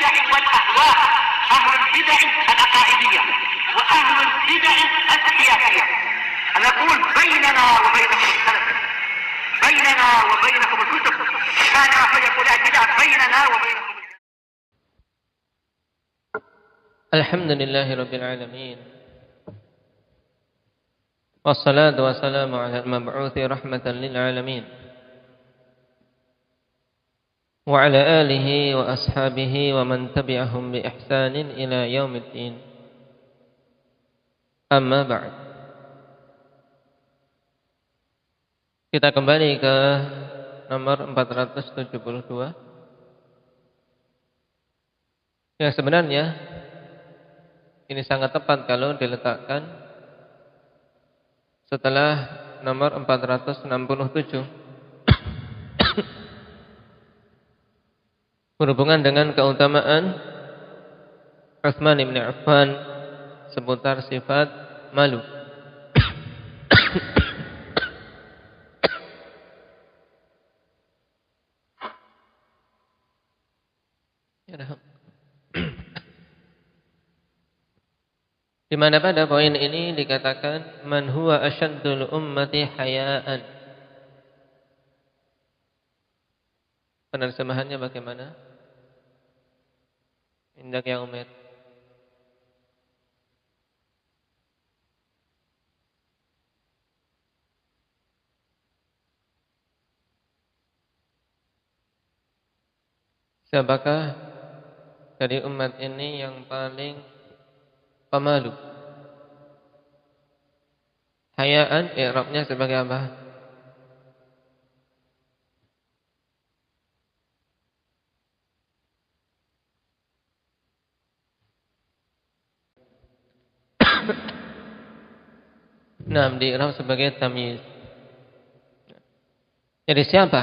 البدع والأهواء، أهل البدع العقائدية وأهل البدع السياسية. نقول بيننا وبينكم السلف، بيننا وبينكم الكتب، كان فيقول البدع بيننا وبينكم. الحمد لله رب العالمين، والصلاة والسلام على المبعوث رحمة للعالمين وعلى آله وأصحابه ومن تبعهم بإحسان إلى يوم الدين. Amma ba'd. Kita kembali ke nomor 472. Ya, sebenarnya ini sangat tepat kalau diletakkan setelah nomor 467. Berhubungan dengan keutamaan Utsman bin Affan seputar sifat malu. Di mana pada poin ini dikatakan man huwa asyaddul ummati hayaan. Penerjemahannya bagaimana? Indak ya Umar. Siapakah dari umat ini yang paling pemalu? Hayaan i'rabnya sebagai apa? Nah, di i'rab sebagai tamyiz. Jadi siapa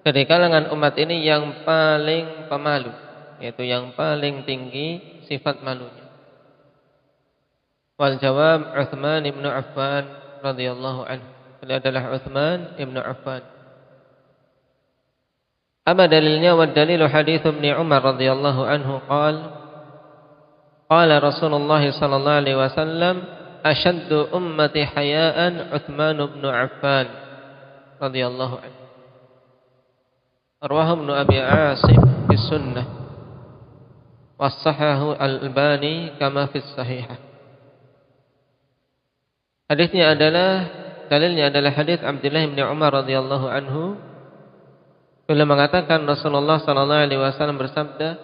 dari kalangan umat ini yang paling pemalu, yaitu yang paling tinggi sifat malunya? Wal jawab Utsman bin Affan radhiyallahu anhu. Beliau adalah Utsman bin Affan. Apa dalilnya? Wa dalilu hadits Ibnu Umar radhiyallahu anhu qala Rasulullah sallallahu alaihi wasallam ashaddu ummati hayaan Utsman bin Affan radhiyallahu anhu. Rawahu Ibnu Abi Asim fi Sunnah wa sahahahu Al-Albani kama fi Sahihah. Dalilnya adalah hadis Abdullah bin Umar radhiyallahu anhu. Beliau mengatakan Rasulullah sallallahu alaihi wasallam bersabda,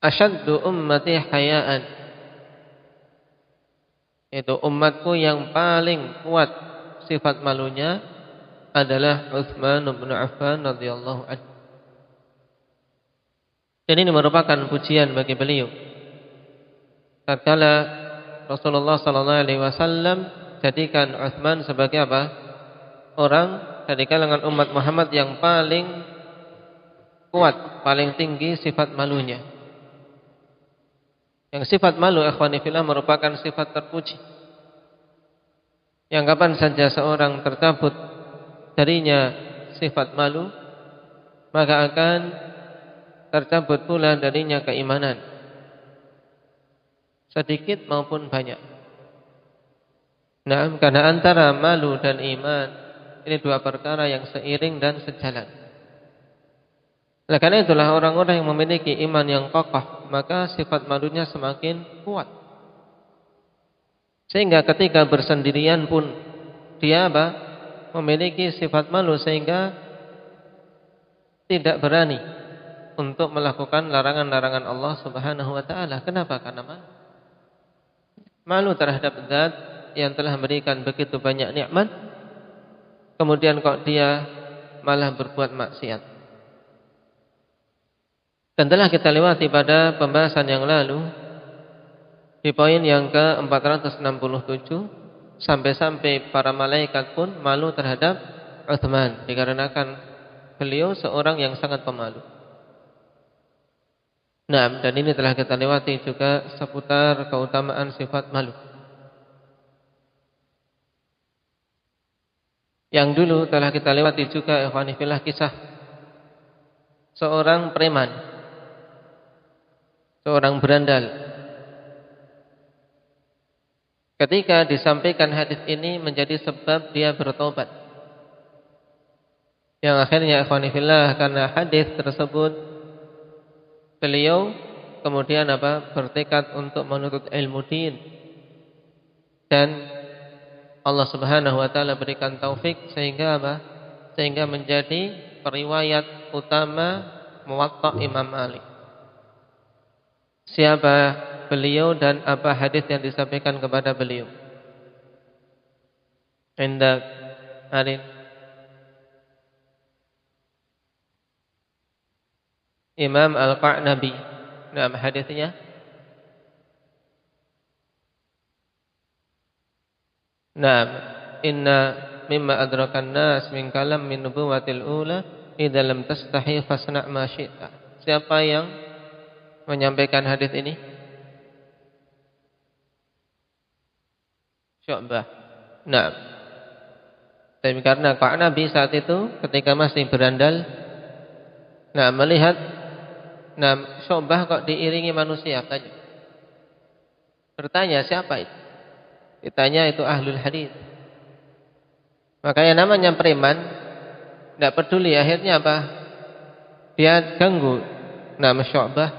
"Asyaddu ummati hayaan." Itu umatku yang paling kuat sifat malunya adalah Utsman bin Affan radhiyallahu anhu. Dan ini merupakan pujian bagi beliau. Tatkala Rasulullah sallallahu alaihi wasallam jadikan Utsman sebagai apa? Orang dari kalangan umat Muhammad yang paling kuat, paling tinggi sifat malunya. Yang sifat malu ikhwani fillah merupakan sifat terpuji. Yang kapan saja seorang tercabut darinya sifat malu, maka akan tercabut pula darinya keimanan, sedikit maupun banyak. Nah, karena antara malu dan iman ini dua perkara yang seiring dan sejalan. Oleh karena itulah orang-orang yang memiliki iman yang kokoh, maka sifat malunya semakin kuat. Sehingga ketika bersendirian pun dia memiliki sifat malu sehingga tidak berani untuk melakukan larangan-larangan Allah Subhanahu wa taala. Kenapa? Karena malu terhadap zat yang telah memberikan begitu banyak nikmat, kemudian kok dia malah berbuat maksiat. Dan telah kita lewati pada pembahasan yang lalu di poin yang ke-467, sampai-sampai para malaikat pun malu terhadap Utsman dikarenakan beliau seorang yang sangat pemalu. Nah, dan ini telah kita lewati juga seputar keutamaan sifat malu. Yang dulu telah kita lewati juga ikhwani fillah kisah seorang preman, seorang berandal. Ketika disampaikan hadis ini menjadi sebab dia bertobat. Yang akhirnya ikhwani fillah, karena hadis tersebut beliau kemudian bertekad untuk menuntut ilmu din, dan Allah Subhanahu wa taala berikan taufik sehingga sehingga menjadi periwayat utama Muwatta Imam Malik. Siapa beliau dan apa hadis yang disampaikan kepada beliau? Indak Arin Imam Al-Qa'nabi. Nah, hadisnya inna mimma adrakan nas min kalam min nubuwatil ula idza lam tastahi fasna' ma syi'ta. Siapa yang menyampaikan hadis ini? Syu'bah. Nah, tapi karena Qa'nabi saat itu ketika masih berandal, melihat Syu'bah kok diiringi manusia saja. Bertanya, siapa itu? Ditanya, itu ahlul hadis. Makanya namanya preman, tidak peduli, akhirnya dia ganggu Syu'bah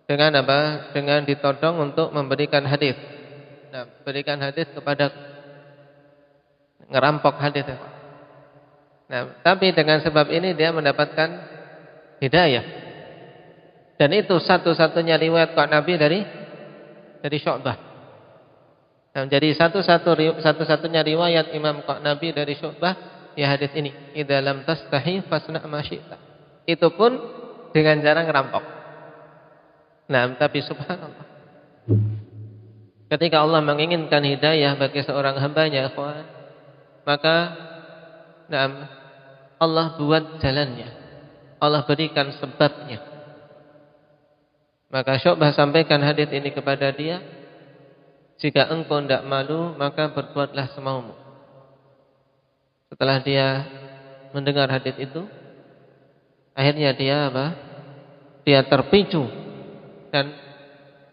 dengan dengan ditodong untuk memberikan hadis. Berikan hadis kepada, ngerampok hadis. Tapi dengan sebab ini dia mendapatkan hidayah. Dan itu satu-satunya riwayat Qa'nabi dari Syu'bah. Jadi satu-satunya riwayat Imam Qa'nabi dari Syu'bah ya hadis ini, idza lam tastahi fasna' ma syi'ta. Itu pun dengan cara ngerampok. Tapi subhanallah, ketika Allah menginginkan hidayah bagi seorang hambanya, ikhwan, maka Allah buat jalannya, Allah berikan sebabnya. Maka Syu'bah sampaikan hadis ini kepada dia, jika engkau tidak malu, maka berbuatlah semaumu. Setelah dia mendengar hadis itu, akhirnya dia dia terpicu dan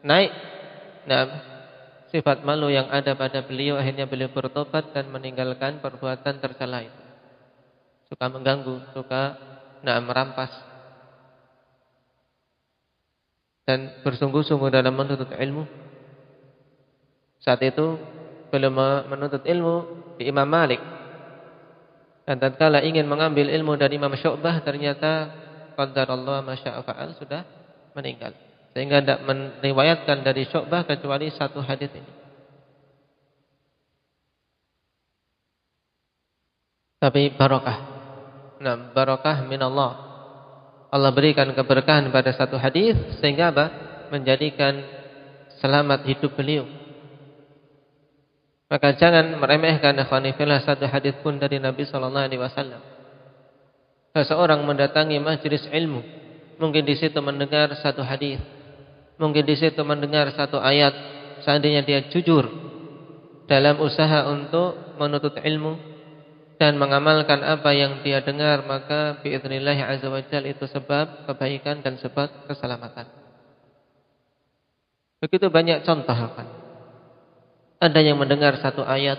naik sifat malu yang ada pada beliau. Akhirnya beliau bertobat dan meninggalkan perbuatan tercela itu. Suka mengganggu, suka merampas, dan bersungguh-sungguh dalam menuntut ilmu. Saat itu beliau menuntut ilmu di Imam Malik, dan tatkala ingin mengambil ilmu dari Imam Syu'bah, ternyata qadarallahu ma syaa fa'al, sudah meninggal, sehingga tidak meriwayatkan dari Syu'bah kecuali satu hadis ini. Tapi barokah, barokah minallah. Allah berikan keberkahan pada satu hadis sehingga menjadikan selamat hidup beliau. Maka jangan meremehkan ikhwani fillah satu hadis pun dari Nabi sallallahu alaihi wasallam. Seseorang mendatangi majelis ilmu, mungkin di situ mendengar satu hadis, mungkin di situ mendengar satu ayat. Seandainya dia jujur dalam usaha untuk menuntut ilmu dan mengamalkan apa yang dia dengar, maka biiznillah azza wajalla itu sebab kebaikan dan sebab keselamatan. Begitu banyak contoh kan. Ada yang mendengar satu ayat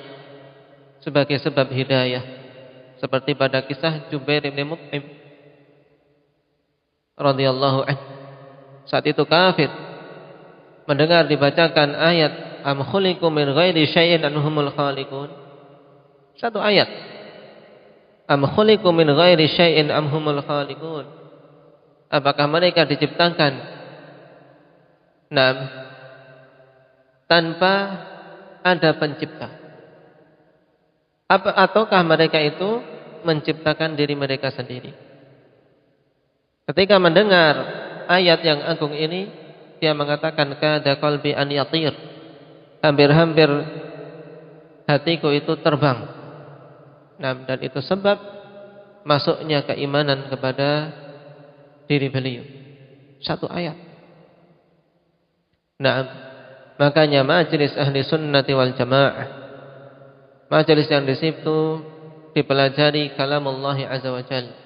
sebagai sebab hidayah, seperti pada kisah Jubair bin Mut'im radhiyallahu anhu. Saat itu kafir, mendengar dibacakan ayat am khuliqu min ghairi syai'in anhumul khaliqun. Satu ayat, am khuliqu min ghairi syai'in am humul khaliqun. Apakah mereka diciptakan tanpa ada pencipta? Ataukah mereka itu menciptakan diri mereka sendiri? Ketika mendengar ayat yang agung ini, dia mengatakan kada qalbi an yatir. Hampir-hampir hatiku itu terbang. Dan itu sebab masuknya keimanan kepada diri beliau. Satu ayat. Makanya majelis ahli sunnati wal jamaah, majelis yang di situ dipelajari kalamullah azza wa jalla,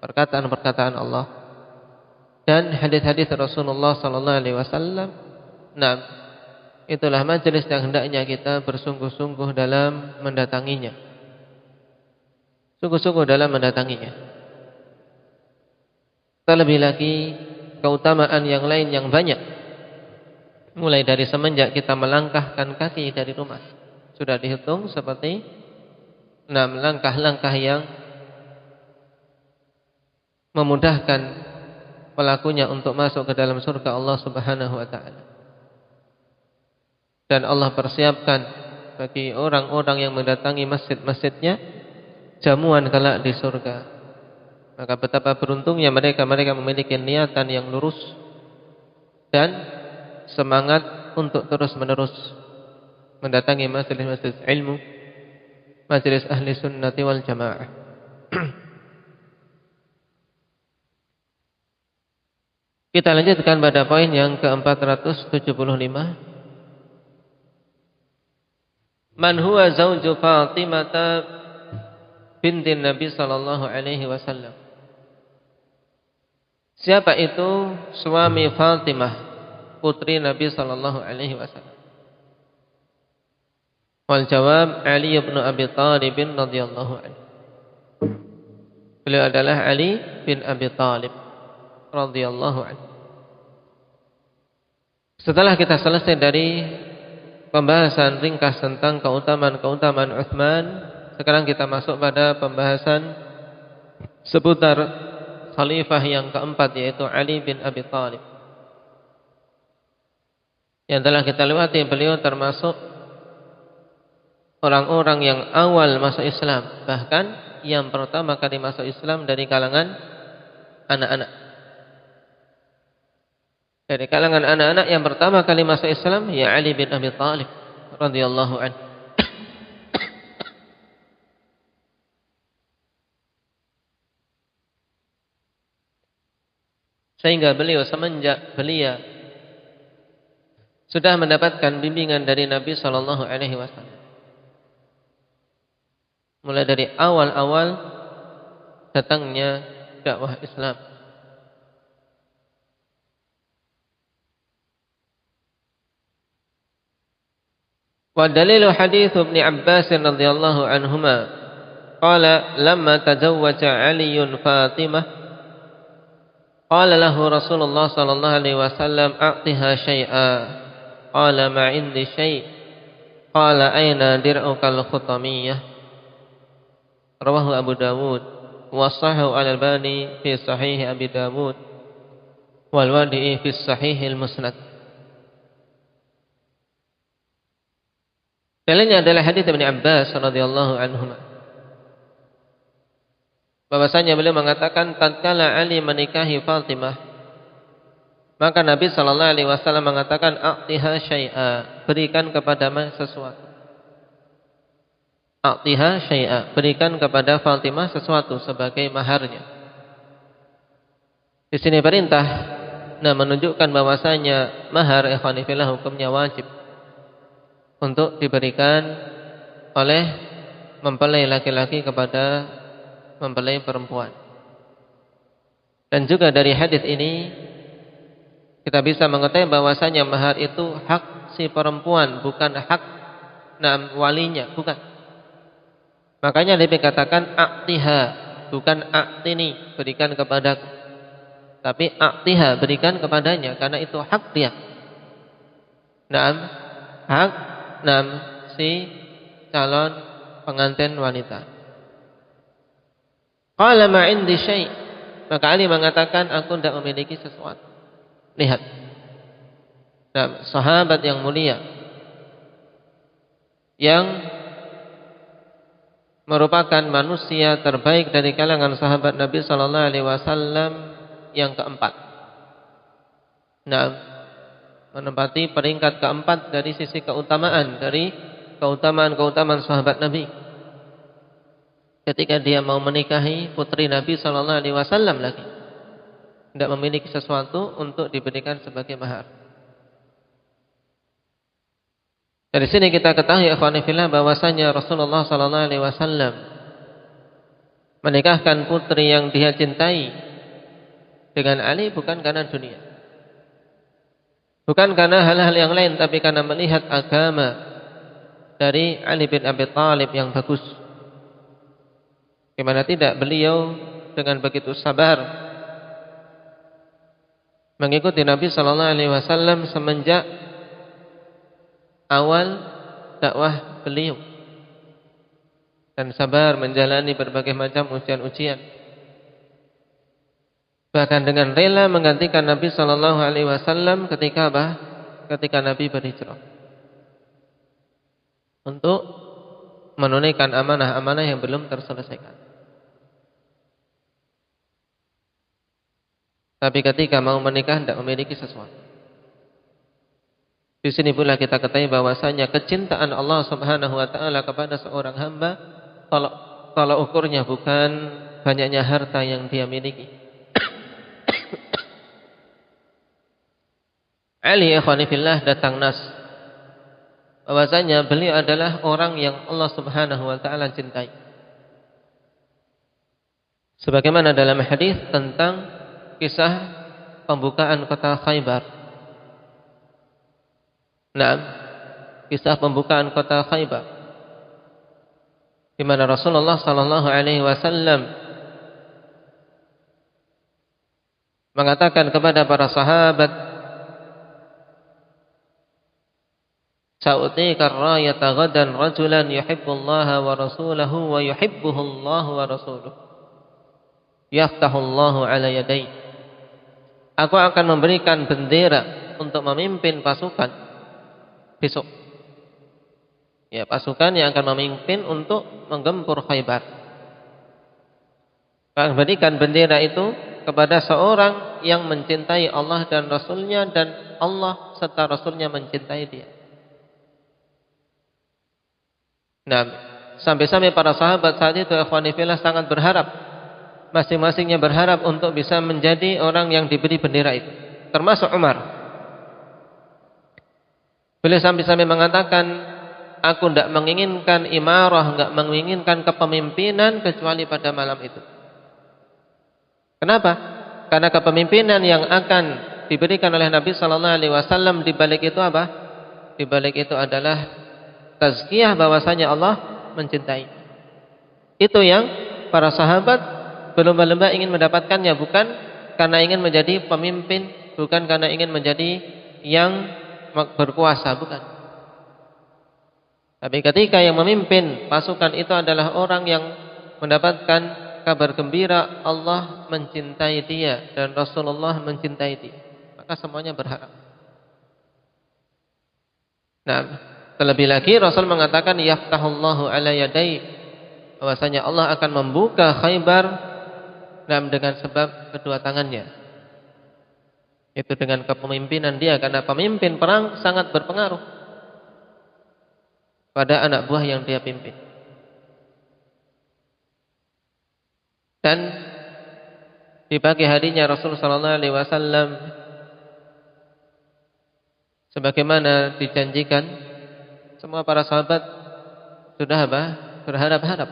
perkataan-perkataan Allah dan hadis-hadis Rasulullah sallallahu alaihi wasallam. Nah, itulah majelis yang hendaknya kita bersungguh-sungguh dalam mendatanginya. Sungguh-sungguh dalam mendatanginya. Terlebih lagi keutamaan yang lain yang banyak. Mulai dari semenjak kita melangkahkan kaki dari rumah, sudah dihitung seperti 6 langkah-langkah yang memudahkan pelakunya untuk masuk ke dalam surga Allah Subhanahu wa taala. Dan Allah persiapkan bagi orang-orang yang mendatangi masjid-masjidnya jamuan kelak di surga. Maka betapa beruntungnya mereka memiliki niatan yang lurus dan semangat untuk terus-menerus mendatangi majelis-majelis ilmu, majelis ahli sunnati wal jamaah. Kita lanjutkan pada poin yang ke-475. Man huwa zawju Fatimah binti Nabi sallallahu alaihi wasallam. Siapa itu suami Fatimah, putri Nabi sallallahu alaihi wasallam? Wal jawab Ali bin Abi Thalib radhiyallahu anhu. Beliau adalah Ali bin Abi Thalib radhiyallahu anhu. Setelah kita selesai dari pembahasan ringkas tentang keutamaan Utsman, sekarang kita masuk pada pembahasan seputar khalifah yang keempat, yaitu Ali bin Abi Thalib. Yang telah kita lewati, beliau termasuk orang-orang yang awal masuk Islam, bahkan yang pertama kali masuk Islam dari kalangan anak-anak. Dari kalangan anak-anak yang pertama kali masuk Islam, ya Ali bin Abi Thalib radhiyallahu anhu. Sehingga beliau semenjak belia sudah mendapatkan bimbingan dari Nabi sallallahu alaihi wasallam. Mulai dari awal-awal datangnya dakwah Islam. Wa dalilu hadits Ibnu Abbas radhiyallahu anhuma qala lamma tazawwaja Ali Fatimah qala lahu Rasulullah sallallahu alaihi wasallam a'tiha syai'a qala ma 'indi syai' qala aina dir'uka al-khutamiyah rawahu Abu Dawud wa sahahu al-Albani fi sahih Abi Dawud wal Wadi'i fi sahih al-Musnad. Dalilnya adalah hadits Ibnu Abbas radhiyallahu anhuma, bahwasanya beliau mengatakan tatkala Ali menikahi Fatimah, maka Nabi sallallahu alaihi wasallam mengatakan a'tiha syai'a, berikan kepada sesuatu. A'tiha syai'a, berikan kepada Fatimah sesuatu sebagai maharnya. Di sini perintah menunjukkan bahwasanya mahar ikhwani fillah hukumnya wajib untuk diberikan oleh mempelai laki-laki kepada mempelai perempuan. Dan juga dari hadis ini kita bisa mengetahui bahwasanya mahar itu hak si perempuan, bukan hak walinya, bukan. Makanya Nabi katakan a'tiha, bukan a'tini, berikan kepadaku. Tapi a'tiha, berikan kepadanya, karena itu hak dia. Hak si calon pengantin wanita. Qala ma 'indi syai', maka Ali mengatakan aku tidak memiliki sesuatu. Lihat, sahabat yang mulia yang merupakan manusia terbaik dari kalangan sahabat Nabi sallallahu alaihi wasallam yang keempat. Menempati peringkat keempat dari sisi keutamaan, dari keutamaan sahabat Nabi. Ketika dia mau menikahi putri Nabi sallallahu alaihi wasallam lagi, tidak memiliki sesuatu untuk diberikan sebagai mahar. Dari sini kita ketahui ikhwan fillah bahwasanya Rasulullah sallallahu alaihi wasallam menikahkan putri yang dia cintai dengan Ali bukan karena dunia, bukan karena hal-hal yang lain, tapi karena melihat agama dari Ali bin Abi Thalib yang bagus. Gimana tidak beliau dengan begitu sabar mengikuti Nabi sallallahu alaihi wasallam semenjak awal dakwah beliau, dan sabar menjalani berbagai macam ujian-ujian, bahkan dengan rela menggantikan Nabi sallallahu alaihi wasallam ketika Nabi berhijrah untuk menunaikan amanah-amanah yang belum terselesaikan. Tapi ketika mau menikah tidak memiliki sesuatu. Di sini pula kita ketahui bahwasanya kecintaan Allah Subhanahu wa taala kepada seorang hamba kalau ukurnya bukan banyaknya harta yang dia miliki. Ali ikhwani fillah datang nas bahwasanya beliau adalah orang yang Allah Subhanahu wa taala cintai. Sebagaimana dalam hadis tentang kisah pembukaan kota Khaybar. Nah, kisah pembukaan kota Khaybar, di mana Rasulullah sallallahu alaihi wasallam mengatakan kepada para sahabat, "Sa'utika ar-rayata ghadan rajulan yuhibbullaha wa rasulahu wa yuhibbuhullahu wa rasuluhu. Yaftahullahu ala yadayhi." Aku akan memberikan bendera untuk memimpin pasukan besok. Ya, pasukan yang akan memimpin untuk menggempur Khaybar. Akan berikan bendera itu kepada seorang yang mencintai Allah dan Rasulnya, dan Allah serta Rasulnya mencintai dia. Nah, sampai-sampai para sahabat saat itu ikhwani fillah sangat berharap, masing-masingnya berharap untuk bisa menjadi orang yang diberi bendera itu, termasuk Umar. Beliau sampai-sampai mengatakan, aku tidak menginginkan imarah, tidak menginginkan kepemimpinan kecuali pada malam itu. Kenapa? Karena kepemimpinan yang akan diberikan oleh Nabi sallallahu alaihi wasallam di balik itu apa? Di balik itu adalah tazkiyah bahwasanya Allah mencintai. Itu yang para sahabat berlomba-lomba ingin mendapatkannya, bukan karena ingin menjadi pemimpin, bukan karena ingin menjadi yang berkuasa, bukan. Tapi ketika yang memimpin pasukan itu adalah orang yang mendapatkan kabar gembira Allah mencintai dia dan Rasulullah mencintai dia, maka semuanya berharap. Nah, terlebih lagi Rasul mengatakan yaftahullahu ala yadayhi, bahwasanya Allah akan membuka Khaybar dengan sebab kedua tangannya. Itu dengan kepemimpinan dia, karena pemimpin perang sangat berpengaruh pada anak buah yang dia pimpin. Dan di pagi harinya Rasulullah sallallahu alaihi wasallam sebagaimana dijanjikan, semua para sahabat sudah berharap-harap.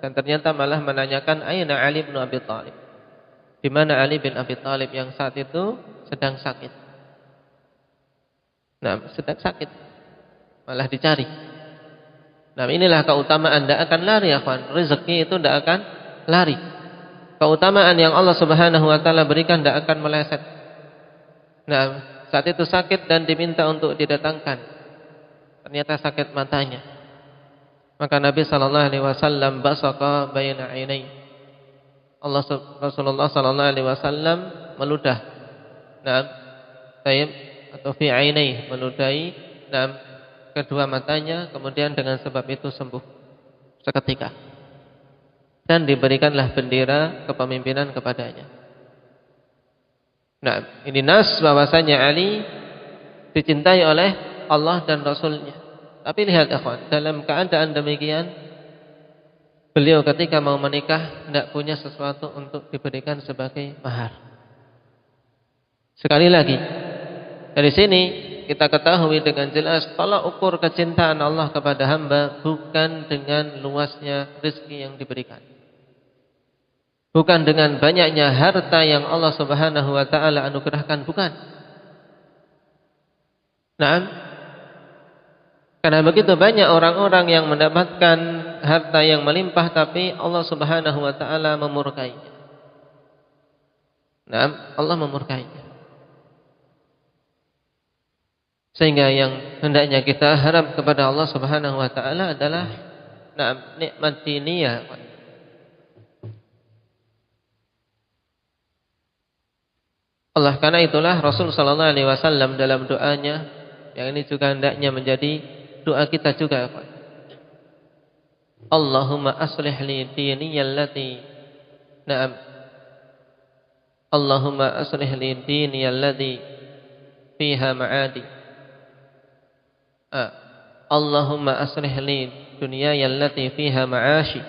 Dan ternyata malah menanyakan aina Ali bin Abi Thalib, di mana Ali bin Abi Thalib yang saat itu sedang sakit. Nah, sedang sakit malah dicari. Nah, inilah keutamaan, tidak akan lari ya kawan. Rezeki itu tidak akan lari. Keutamaan yang Allah Subhanahu wa taala berikan tidak akan meleset. Nah, saat itu sakit dan diminta untuk didatangkan. Ternyata sakit matanya. Maka Nabi sallallahu alaihi wasallam basaqa baina ainai. Rasulullah sallallahu alaihi wasallam meludah. Atau fi ainai, meludahi kedua matanya, kemudian dengan sebab itu sembuh seketika. Dan diberikanlah bendera kepemimpinan kepadanya. Nah, ini nas bahwasanya Ali dicintai oleh Allah dan Rasulnya. Tapi lihat ikhwan, dalam keadaan demikian, beliau ketika mau menikah tidak punya sesuatu untuk diberikan sebagai mahar. Sekali lagi, dari sini kita ketahui dengan jelas tolak ukur kecintaan Allah kepada hamba bukan dengan luasnya rezeki yang diberikan. bukan dengan banyaknya harta yang Allah Subhanahu wa taala anugerahkan, bukan. Nah, karena begitu banyak orang-orang yang mendapatkan harta yang melimpah tapi Allah Subhanahu wa taala memurkainya. Nah, Allah memurkainya. Sehingga yang hendaknya kita harap kepada Allah Subhanahu wa taala adalah nikmat diniyah. Karena itulah Rasul sallallahu alaihi wasallam dalam doanya, yang ini juga hendaknya menjadi doa kita juga, Allahumma aslih li diniyal lati Allahumma aslih li diniyal lati fiha ma'adi. Allahumma aslih li dunyaya allati fiha ma'ashi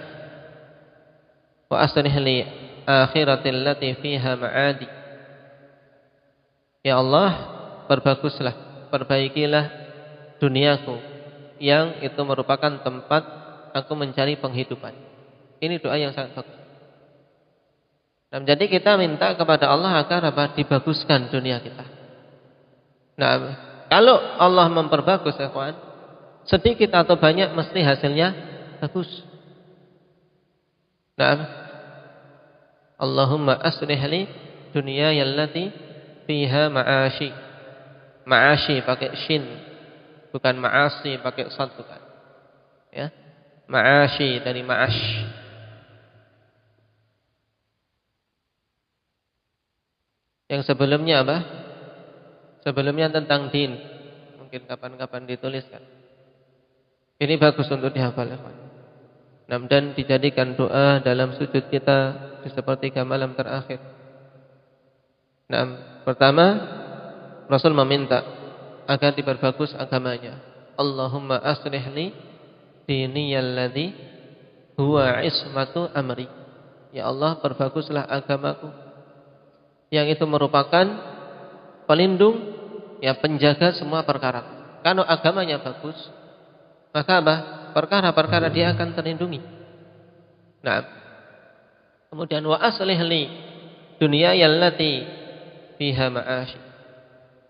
wa aslih li akhirati allati fiha ma'adi. Ya Allah, perbaikilah duniaku yang itu merupakan tempat aku mencari penghidupan. Ini doa yang sangat bagus. Nah, jadi kita minta kepada Allah agar dibaguskan dunia kita. Nah, kalau Allah memperbagus, ikhwan, sedikit atau banyak mesti hasilnya bagus. Nah, Allahumma aslih li dunyaya allati fiha ma'ashi. Ma'ashi pakai shin, bukan ma'asi pakai sad, bukan. Ya. Ma'ashi dari ma'ash. Yang sebelumnya apa? Sebelumnya tentang din. Mungkin kapan-kapan dituliskan. Ini bagus untuk dihafal, ya. Dan dijadikan doa dalam sujud kita di sepertiga malam terakhir. Nah, pertama, Rasul meminta agar diperbagus agamanya. Allahumma aslih li diniyal ladzi huwa ismatu amri. Ya Allah, perbaguslah agamaku yang itu merupakan pelindung, ya, penjaga semua perkara. Kalau agamanya bagus, maka perkara-perkara dia akan terlindungi. Nah, kemudian wa aslih li dunyaya allati fiha ma'ashi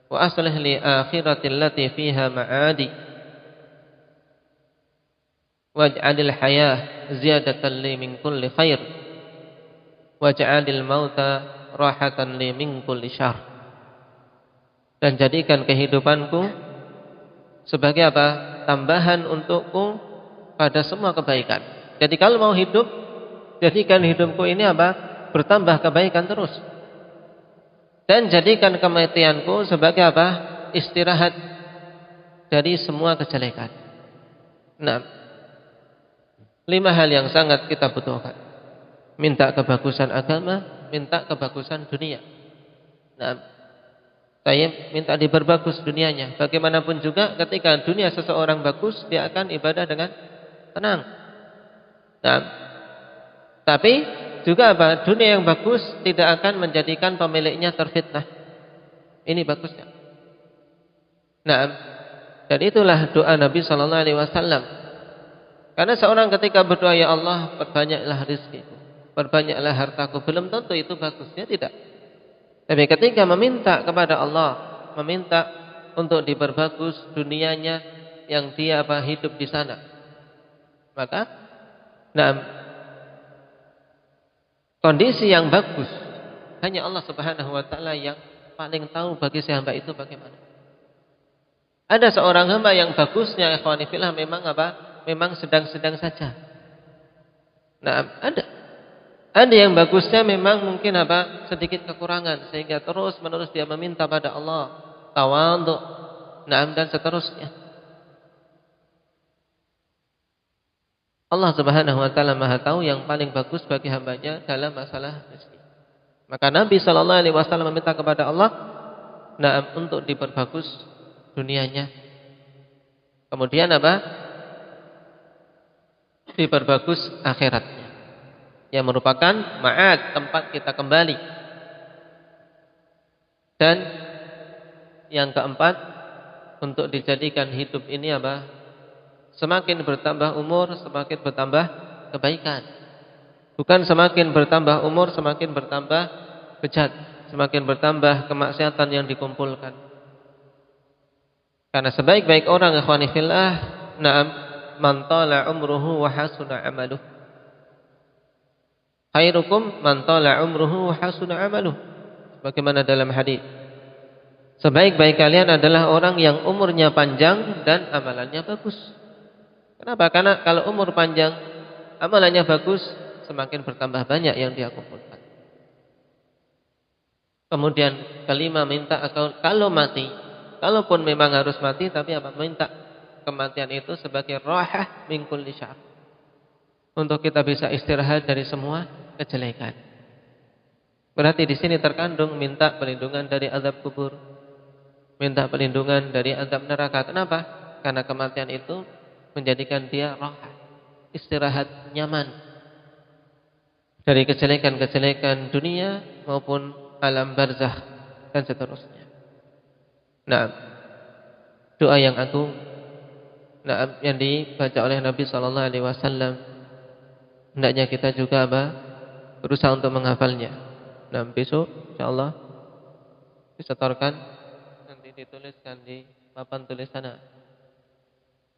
wa aslih li akhirati allati fiha ma'adi waj'alil hayah ziyadatan li min kulli khair waj'alil mauta rahatan li min kulli syarr. Dan jadikan kehidupanku sebagai tambahan untukku pada semua kebaikan. Jadi kalau mau hidup, jadikan hidupku ini bertambah kebaikan terus. Dan jadikan kematianku sebagai istirahat dari semua kejelekan. Nah, 5 hal yang sangat kita butuhkan. Minta kebagusan agama, minta kebagusan dunia. Nah, saya minta diperbagus dunianya. Bagaimanapun juga ketika dunia seseorang bagus, dia akan ibadah dengan tenang. Nah, tapi juga dunia yang bagus tidak akan menjadikan pemiliknya terfitnah. Ini bagusnya. Nah, dan itulah doa Nabi sallallahu alaihi wasallam. Karena seorang ketika berdoa, ya Allah, perbanyaklah rezekiku, perbanyaklah hartaku, belum tentu itu bagusnya, tidak. Tapi ketika meminta kepada Allah, meminta untuk diperbagus dunianya yang dia hidup di sana, maka kondisi yang bagus hanya Allah Subhanahu wa taala yang paling tahu bagi si hamba itu bagaimana. Ada seorang hamba yang bagusnya, ikhwani fillah, memang memang sedang-sedang saja. Nah, ada yang bagusnya memang mungkin sedikit kekurangan, sehingga terus-menerus dia meminta pada Allah, tawadhu, dan seterusnya. Allah Subhanahu wa taala Maha tahu yang paling bagus bagi hambanya dalam masalah rezeki. Maka Nabi sallallahu alaihi wasallam meminta kepada Allah untuk diperbagus dunianya. Kemudian diperbagus akhiratnya, yang merupakan ma'ad, tempat kita kembali. Dan yang keempat, untuk dijadikan hidup ini semakin bertambah umur, semakin bertambah kebaikan. Bukan semakin bertambah umur semakin bertambah bejat, semakin bertambah kemaksiatan yang dikumpulkan. Karena sebaik-baik orang ikhwani fillah, na'am, man tala umruhu wa hasuna amaluh. Khairukum man tala umruhu wa hasuna amaluh. Bagaimana dalam hadis? Sebaik-baik kalian adalah orang yang umurnya panjang dan amalannya bagus. Kenapa? Karena kalau umur panjang, amalannya bagus, semakin bertambah banyak yang dia kumpulkan. Kemudian kelima, minta kalau mati, kalaupun memang harus mati, tapi apa? Minta kematian itu sebagai rahah min kulli syar, untuk kita bisa istirahat dari semua kejelekan. Berarti di sini terkandung minta perlindungan dari azab kubur, minta perlindungan dari azab neraka. Kenapa? Karena kematian itu menjadikan dia rahah, istirahat nyaman dari kejelekan-kejelekan dunia maupun alam barzakh dan seterusnya. Nah, doa yang agung, nah, yang dibaca oleh Nabi sallallahu alaihi wasallam, hendaknya kita juga berusaha untuk menghafalnya. Nah, besok insyaallah disetorkan, nanti dituliskan di papan tulis sana.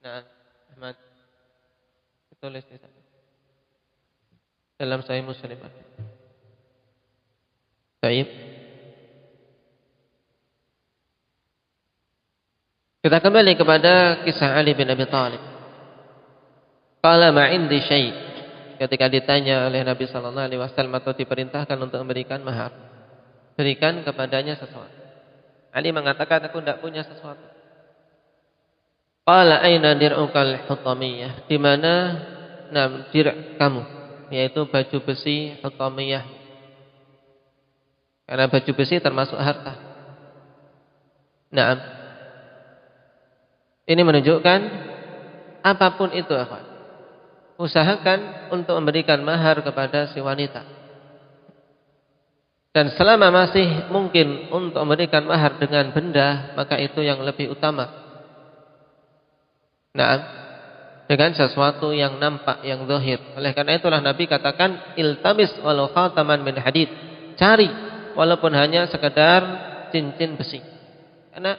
Nah, Ahmad, ditulis di sana dalam Sahih Muslim. Baik. Kita kembali kepada kisah Ali bin Abi Thalib. Qala ma 'indi syai'. Ketika ditanya oleh Nabi sallallahu alaihi wasallam atau diperintahkan untuk memberikan mahar, berikan kepadanya sesuatu. Ali mengatakan, aku tidak punya sesuatu. Qala aina dir'ukal hutamiyah? Di mana dir' kamu, yaitu baju besi hutamiyah. Karena baju besi termasuk harta. Naam. Ini menunjukkan apapun itu, usahakan untuk memberikan mahar kepada si wanita. Dan selama masih mungkin untuk memberikan mahar dengan benda, maka itu yang lebih utama. Naam. Dengan sesuatu yang nampak, yang zahir. Oleh karena itulah Nabi katakan, iltamis walau khataman min hadid. Cari walaupun hanya sekedar cincin besi. Karena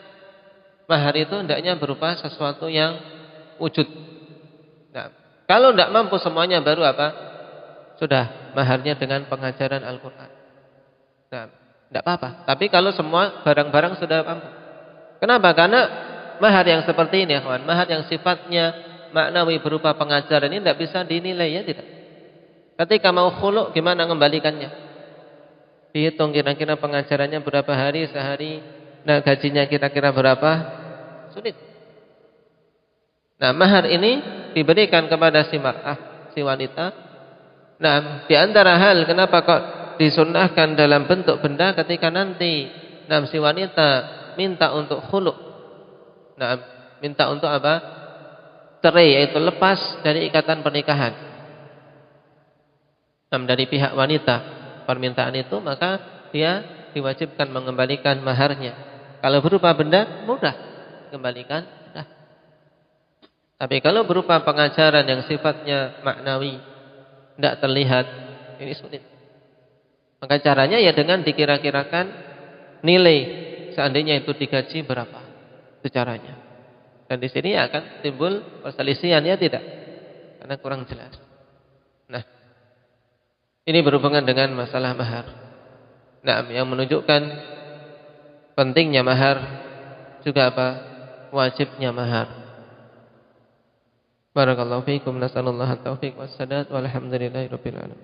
mahar itu hendaknya berupa sesuatu yang wujud. Nah, kalau tidak mampu semuanya, baru apa? Sudah maharnya dengan pengajaran Al-Quran. Nah, tidak apa-apa. Tapi kalau semua barang-barang sudah mampu. Kenapa? Karena mahar yang seperti ini, kawan, mahar yang sifatnya maknawi berupa pengajaran ini tidak bisa dinilai, ya tidak. Ketika mau khulu', gimana mengembalikannya? Dihitung kira-kira pengajarannya berapa hari, sehari, nah gajinya kira-kira berapa, sulit. Nah, mahar ini diberikan kepada si mar'ah, si wanita. Nah, di antara hal kenapa kok disunnahkan dalam bentuk benda, ketika nanti si wanita minta untuk khulu'. Nah, minta untuk apa? Cerai, yaitu lepas dari ikatan pernikahan. Dari pihak wanita permintaan itu, maka dia diwajibkan mengembalikan maharnya. Kalau berupa benda, mudah kembalikan. Mudah. Tapi kalau berupa pengajaran yang sifatnya maknawi, tidak terlihat, ini sulit. Maka caranya ya dengan dikira-kirakan nilai, seandainya itu digaji berapa, itu caranya. Dan di sini akan timbul perselisihan, ya tidak? Karena kurang jelas. Nah, ini berhubungan dengan masalah mahar. Nah, yang menunjukkan pentingnya mahar juga apa? Wajibnya mahar. Barakallahu fiikum, nasallallahu at-taufiq was-sadad, walhamdulillahirabbil alamin.